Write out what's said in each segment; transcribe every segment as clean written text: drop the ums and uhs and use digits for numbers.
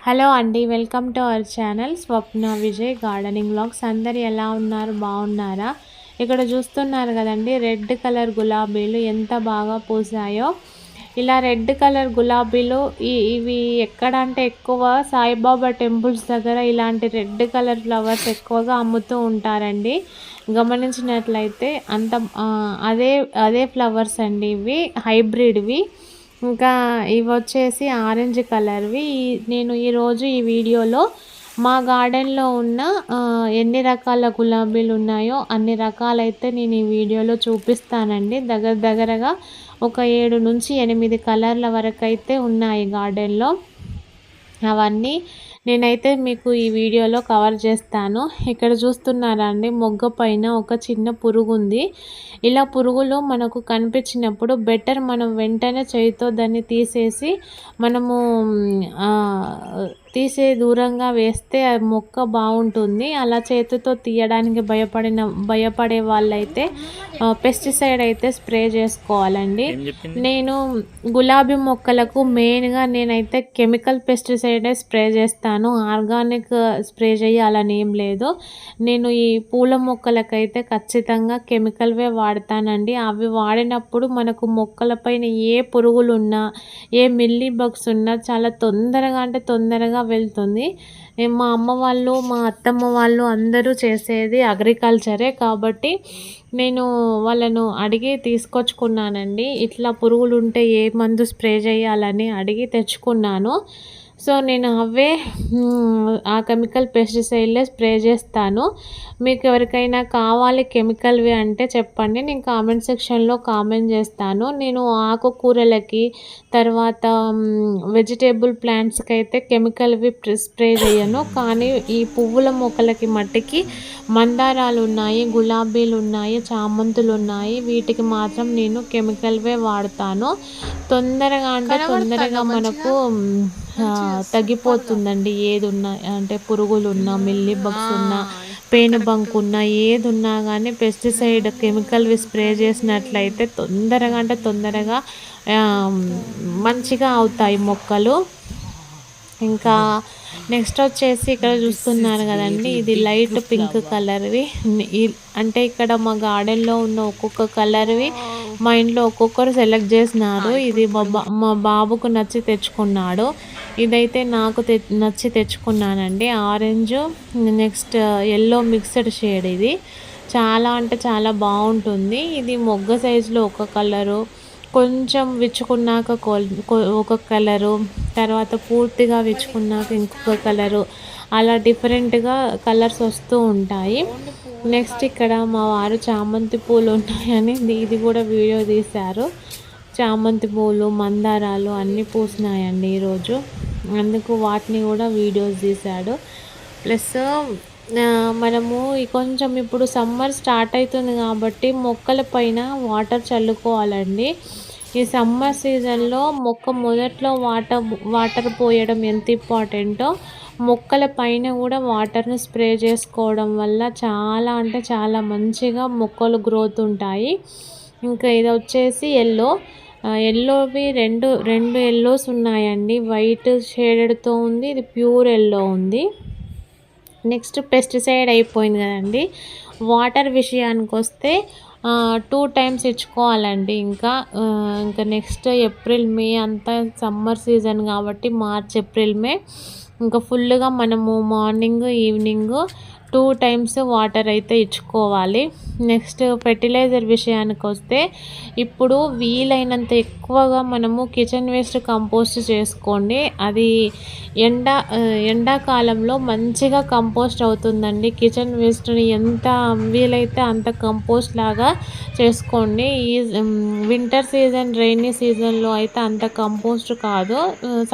Hello అండి, welcome to our channel Swapna Vijay gardening vlogs. అందరు ఎలా ఉన్నారు, బాగున్నారా? ఇక్కడ చూస్తున్నారు కదండి, రెడ్ కలర్ గులాబీలు ఎంత బాగా పూసాయో. ఇలా రెడ్ కలర్ గులాబీలు ఇవి ఎక్కడ అంటే ఎక్కువ సాయిబాబా టెంపుల్స్ దగ్గర ఇలాంటి రెడ్ కలర్ ఫ్లవర్స్ ఎక్కువగా అమ్ముతూ ఉంటారండి. గమనించినట్లయితే అదే అదే ఫ్లవర్స్ అండి, ఇవి హైబ్రిడ్వి. ఇంకా ఇవి వచ్చేసి ఆరెంజ్ కలర్వి. నేను ఈరోజు ఈ వీడియోలో మా గార్డెన్లో ఉన్న ఎన్ని రకాల గులాబీలు ఉన్నాయో అన్ని రకాలైతే నేను ఈ వీడియోలో చూపిస్తానండి. దగ్గరగా ఒక 7 నుంచి 8 కలర్ల వరకు అయితే ఉన్నాయి గార్డెన్లో. అవన్నీ నేనైతే మీకు ఈ వీడియోలో కవర్ చేస్తాను. ఇక్కడ చూస్తున్నారా అండి, మొగ్గ పైన ఒక చిన్న పురుగు ఉంది. ఇలా పురుగులు మనకు కనిపించినప్పుడు బెటర్ మనం వెంటనే చేయితో దాన్ని తీసేసి మనము దూరంగా వేస్తే ఆ మొక్క బాగుంటుంది. అలా చేతితో తీయడానికి భయపడే వాళ్ళైతే పెస్టిసైడ్ అయితే స్ప్రే చేసుకోవాలండి. నేను గులాబీ మొక్కలకు మెయిన్గా నేనైతే కెమికల్ పెస్టిసైడే స్ప్రే చేస్తాను. ఆర్గానిక్ స్ప్రే చేయాలని ఏం లేదు. నేను ఈ పూల మొక్కలకైతే ఖచ్చితంగా కెమికల్వే వాడతానండి. అవి వాడినప్పుడు మనకు మొక్కలపైన ఏ పురుగులు ఉన్నా, ఏ మిల్లీ బగ్స్ ఉన్నా చాలా తొందరగా వెళ్తుంది. మా అమ్మ వాళ్ళు, మా అత్తమ్మ వాళ్ళు అందరూ చేసేది అగ్రికల్చరే కాబట్టి నేను వాళ్ళను అడిగి తీసుకొచ్చుకున్నానండి. ఇట్లా పురుగులు ఉంటే ఏ మందు స్ప్రే చేయాలని అడిగి తెచ్చుకున్నాను. సో నేను అవే ఆ కెమికల్ పెస్టిసైడ్లే స్ప్రే చేస్తాను. మీకు ఎవరికైనా కావాలి కెమికల్వి అంటే చెప్పండి, నేను కామెంట్ సెక్షన్లో కామెంట్ చేస్తాను. నేను ఆకుకూరలకి, తర్వాత వెజిటేబుల్ ప్లాంట్స్కి అయితే కెమికల్వి స్ప్రే చేయను. కానీ ఈ పువ్వుల మొక్కలకి మట్టికి మందారాలు ఉన్నాయి, గులాబీలు ఉన్నాయి, చామంతులు ఉన్నాయి. వీటికి మాత్రం నేను కెమికల్వే వాడతాను. తొందరగా మనకు తగ్గిపోతుందండి. ఏది ఉన్నా అంటే పురుగులు ఉన్నా, మిల్లీ బగ్స్ ఉన్నా, పేను బంక్ ఉన్నా, ఏది ఉన్నా కానీ పెస్టిసైడ్ కెమికల్వి స్ప్రే చేసినట్లయితే తొందరగా మంచిగా అవుతాయి మొక్కలు. ఇంకా నెక్స్ట్ వచ్చేసి ఇక్కడ చూస్తున్నారు కదండి, ఇది లైట్ పింక్ కలర్వి. అంటే ఇక్కడ మా గార్డెన్లో ఉన్న ఒక్కొక్క కలర్వి మా ఇంట్లో ఒక్కొక్కరు సెలెక్ట్ చేసినారు. ఇది మా బాబుకు నచ్చి తెచ్చుకున్నాడు. ఇదైతే నాకు నచ్చి తెచ్చుకున్నానండి. Orange next yellow mixed shade. ఇది చాలా అంటే చాలా బాగుంటుంది. ఇది మొగ్గ సైజులో ఒక కలరు, కొంచెం విచ్చుకున్నాక ఒక కలరు, తర్వాత పూర్తిగా విచ్చుకున్నాక ఇంకొక కలరు, అలా డిఫరెంట్గా కలర్స్ వస్తూ ఉంటాయి. నెక్స్ట్ ఇక్కడ మా వారు చామంతి పూలు ఉన్నాయని ఇది కూడా వీడియో తీశారు. చామంతి పూలు, మందారాలు అన్నీ పూసినాయండి ఈరోజు. అందుకు వాటిని కూడా వీడియోస్ తీశాడు. ప్లస్ మనము కొంచెం ఇప్పుడు సమ్మర్ స్టార్ట్ అవుతుంది కాబట్టి మొక్కల పైన వాటర్ చల్లుకోవాలండి. ఈ సమ్మర్ సీజన్లో మొక్క మొదట్లో వాటర్ పోయడం ఎంత ఇంపార్టెంటో మొక్కల పైన కూడా వాటర్ని స్ప్రే చేసుకోవడం వల్ల చాలా అంటే చాలా మంచిగా మొక్కలు గ్రోత్ ఉంటాయి. ఇంకా ఇది వచ్చేసి ఎల్లోవి రెండు ఎల్లోస్ ఉన్నాయండి. వైట్ షేడెడ్తో ఉంది, ఇది ప్యూర్ ఎల్లో ఉంది. నెక్స్ట్ పెస్టిసైడ్ అయిపోయింది కదండి. వాటర్ విషయానికి వస్తే 2 టైమ్స్ ఇచ్చుకోవాలండి. ఇంకా నెక్స్ట్ ఏప్రిల్ మే అంతా సమ్మర్ సీజన్ కాబట్టి మార్చ్ ఏప్రిల్ మే ఇంకా ఫుల్గా మనము మార్నింగ్ ఈవినింగ్ 2 టైమ్స్ వాటర్ అయితే ఇచ్చుకోవాలి. నెక్స్ట్ ఫెర్టిలైజర్ విషయానికి వస్తే ఇప్పుడు వీలైనంత ఎక్కువగా మనము కిచెన్ వేస్ట్ కంపోస్ట్ చేసుకోండి. అది ఎండాకాలంలో మంచిగా కంపోస్ట్ అవుతుందండి. కిచెన్ వేస్ట్ని ఎంత వీలైతే అంత కంపోస్ట్ లాగా చేసుకోండి. ఈ వింటర్ సీజన్, రైనీ సీజన్లో అయితే అంత కంపోస్ట్ కాదు.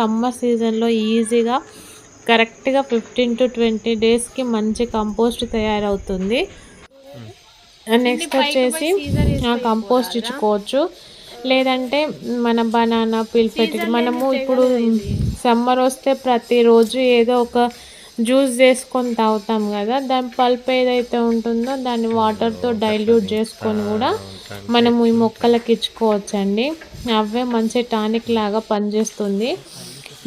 సమ్మర్ సీజన్లో ఈజీగా కరెక్ట్గా 15 to 20 డేస్కి మంచి కంపోస్ట్ తయారవుతుంది. నెక్స్ట్ వచ్చేసి కంపోస్ట్ ఇచ్చుకోవచ్చు. లేదంటే మన బనానా పీల్ మనము ఇప్పుడు సమ్మర్ వస్తే ప్రతిరోజు ఏదో ఒక జ్యూస్ చేసుకొని తాగుతాం కదా, దాని పల్ప్ ఏదైతే ఉంటుందో దాన్ని వాటర్తో డైల్యూట్ చేసుకొని కూడా మనము ఈ మొక్కలకి ఇచ్చుకోవచ్చండి. అవే మంచి టానిక్ లాగా పనిచేస్తుంది.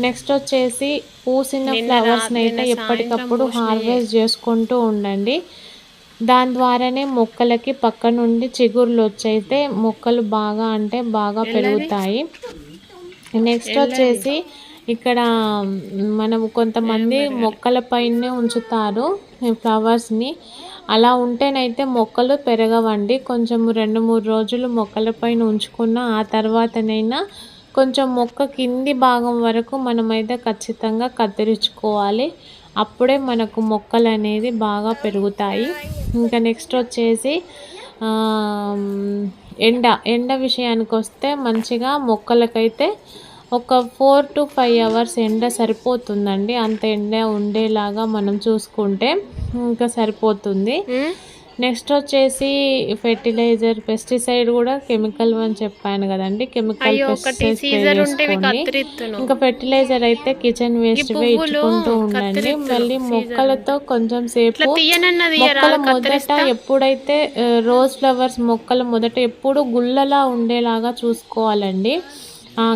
నెక్స్ట్ వచ్చేసి పూసిన ఫ్లవర్స్ని అయితే ఎప్పటికప్పుడు హార్వెస్ట్ చేసుకుంటూ ఉండండి. దాని ద్వారానే మొక్కలకి పక్క నుండి చిగుర్లు వచ్చైతే మొక్కలు బాగా అంటే బాగా పెరుగుతాయి. నెక్స్ట్ వచ్చేసి ఇక్కడ మనం కొంతమంది మొక్కల పైనే ఉంచుతారు ఫ్లవర్స్ని. అలా ఉంటేనైతే మొక్కలు పెరగవండి. కొంచెం 2-3 రోజులు మొక్కల పైన ఉంచుకున్న ఆ తర్వాతనైనా కొంచెం మొక్క కింది భాగం వరకు మనమైతే ఖచ్చితంగా కత్తిరించుకోవాలి. అప్పుడే మనకు మొక్కలు అనేది బాగా పెరుగుతాయి. ఇంకా నెక్స్ట్ వచ్చేసి ఎండ విషయానికి వస్తే మంచిగా మొక్కలకైతే ఒక 4 to 5 అవర్స్ ఎండ సరిపోతుందండి. అంత ఎండ ఉండేలాగా మనం చూసుకుంటే ఇంకా సరిపోతుంది. నెక్స్ట్ వచ్చేసి ఫెర్టిలైజర్, పెస్టిసైడ్ కూడా కెమికల్ అని చెప్పాను కదండి. కెమికల్ పెస్టిసైడ్ స్ప్రే చేసుకోండి. ఇంకా ఫెర్టిలైజర్ అయితే కిచెన్ వేస్ట్ ఇచ్చుకుంటూ ఉండండి. మళ్ళీ మొక్కలతో కొంచెం సేపు మొక్కల మొదట ఎప్పుడైతే రోజ్ ఫ్లవర్స్ మొక్కల మొదట ఎప్పుడు గుల్లలా ఉండేలాగా చూసుకోవాలండి.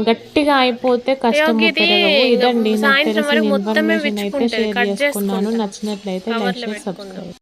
గట్టిగా అయిపోతే కష్టము పెరగవు. ఇదండి నాకు తెలిసిన ఇన్ఫర్మేషన్ అయితే షేర్ చేసుకున్నాను. నచ్చినట్లయితే లైక్, షేర్, సబ్స్క్రైబ్.